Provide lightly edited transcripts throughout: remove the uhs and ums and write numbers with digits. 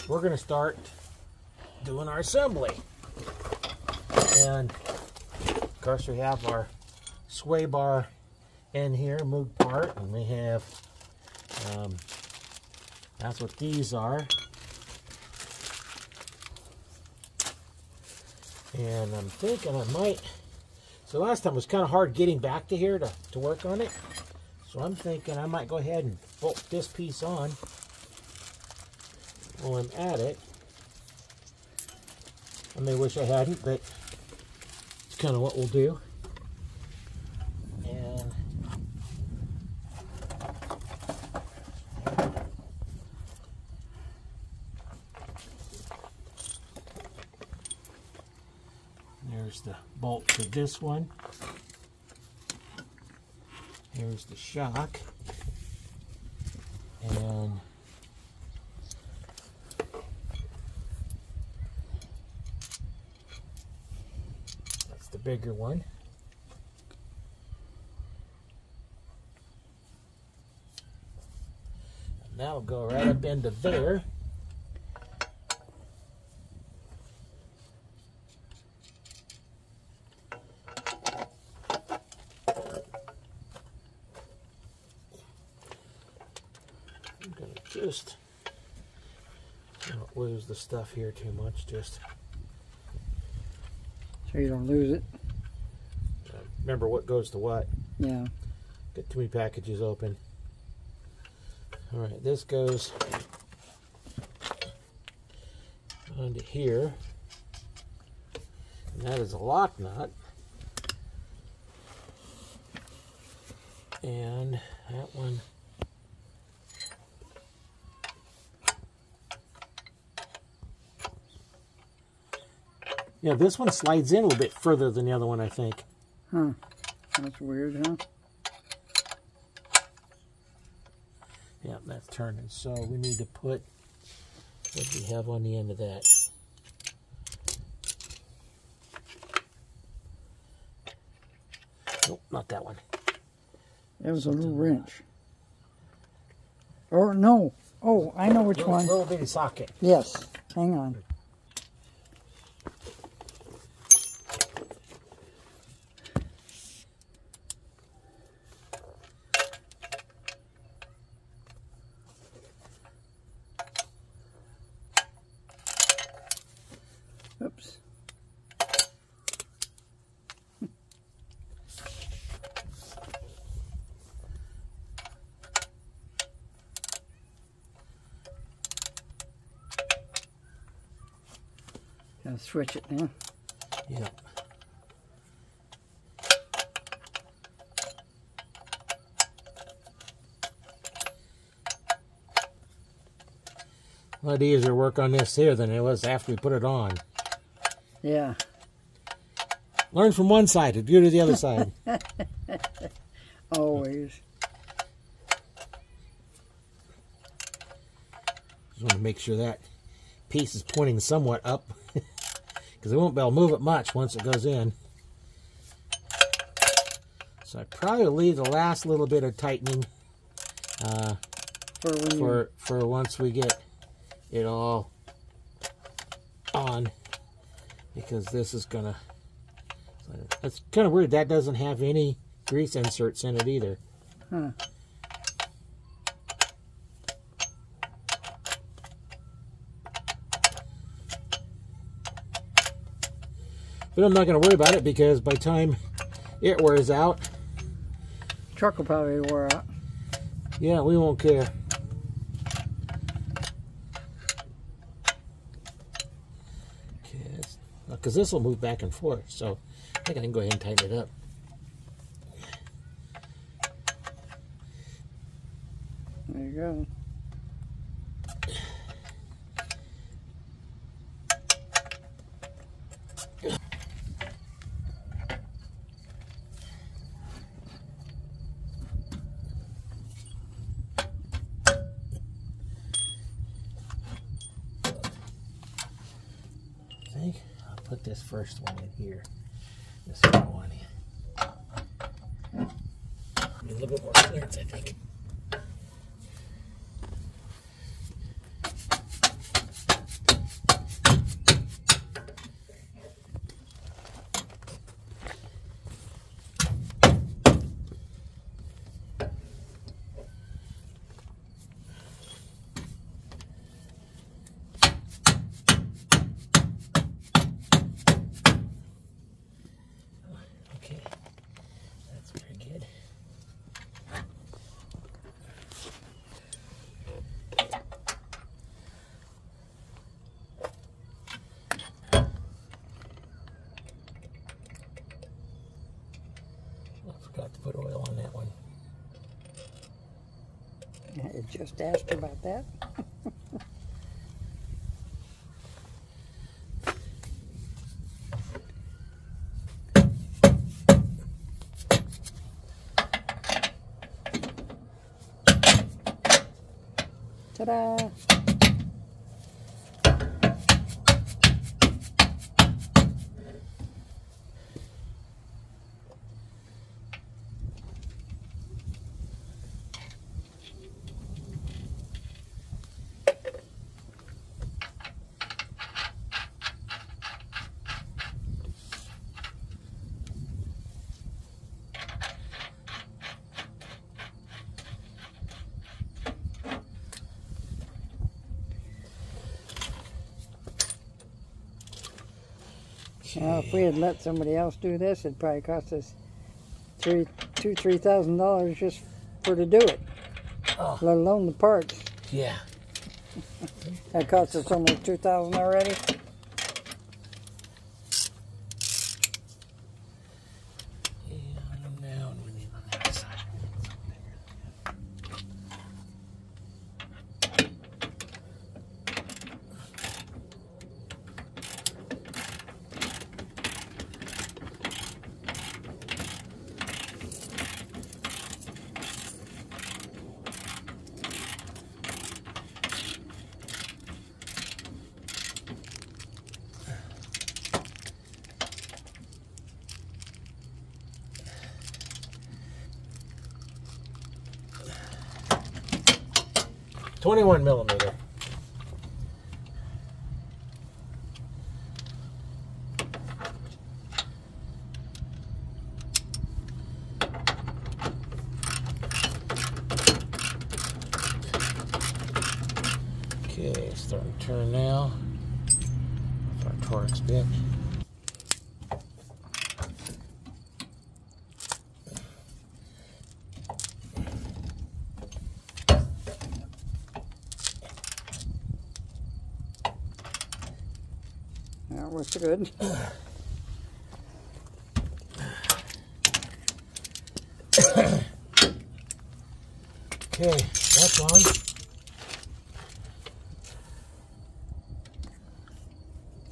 we're going to start doing our assembly. And of course we have our sway bar in here, Moog part, and we have, that's what these are. And I'm thinking I might, so last time it was kind of hard getting back to here to work on it. So I'm thinking I might go ahead and bolt this piece on while I'm at it. I may wish I hadn't, but it's kind of what we'll do. And there's the bolt for this one. Here's the shock. And that's the bigger one. And that'll go right up into there. Just don't lose the stuff here too much, just so you don't lose it. Remember what goes to what. Yeah. Got too many packages open. Alright, this goes onto here. And that is a lock nut. And that one yeah, this one slides in a little bit further than the other one, I think. Huh. That's weird, huh? Yeah, that's turning. So we need to put what we have on the end of that. Nope, not that one. That was a little wrench. Or no. Oh, I know which one. Little bitty socket. Yes. Hang on. Oops. Gotta switch it now. Yeah. A lot easier work on this here than it was after we put it on. Yeah. Learn from one side to do to the other side. Always. Just want to make sure that piece is pointing somewhat up, because I won't be able to move it much once it goes in. So I probably leave the last little bit of tightening for once we get it all on, because this is gonna. That's kind of weird. That doesn't have any grease inserts in it either. Huh. But I'm not going to worry about it, because by the time it wears out, truck will probably wear out. Yeah, we won't care. Because this will move back and forth, so I think I can go ahead and tighten it up. There you go. I think I'll put this first one in here. This one. A little bit more clearance, I think. I just asked about that. Ta-da! Now, if we had let somebody else do this, it'd probably cost us $3,000 just to do it, let alone the parts. Yeah. That cost us almost $2,000 already. And now we need on the other side. .21 millimeter. Okay, starting to turn now. Our Torx bit. That looks good. Okay, that's on.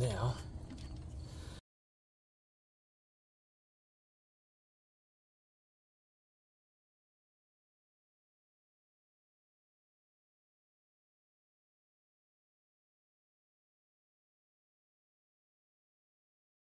Now,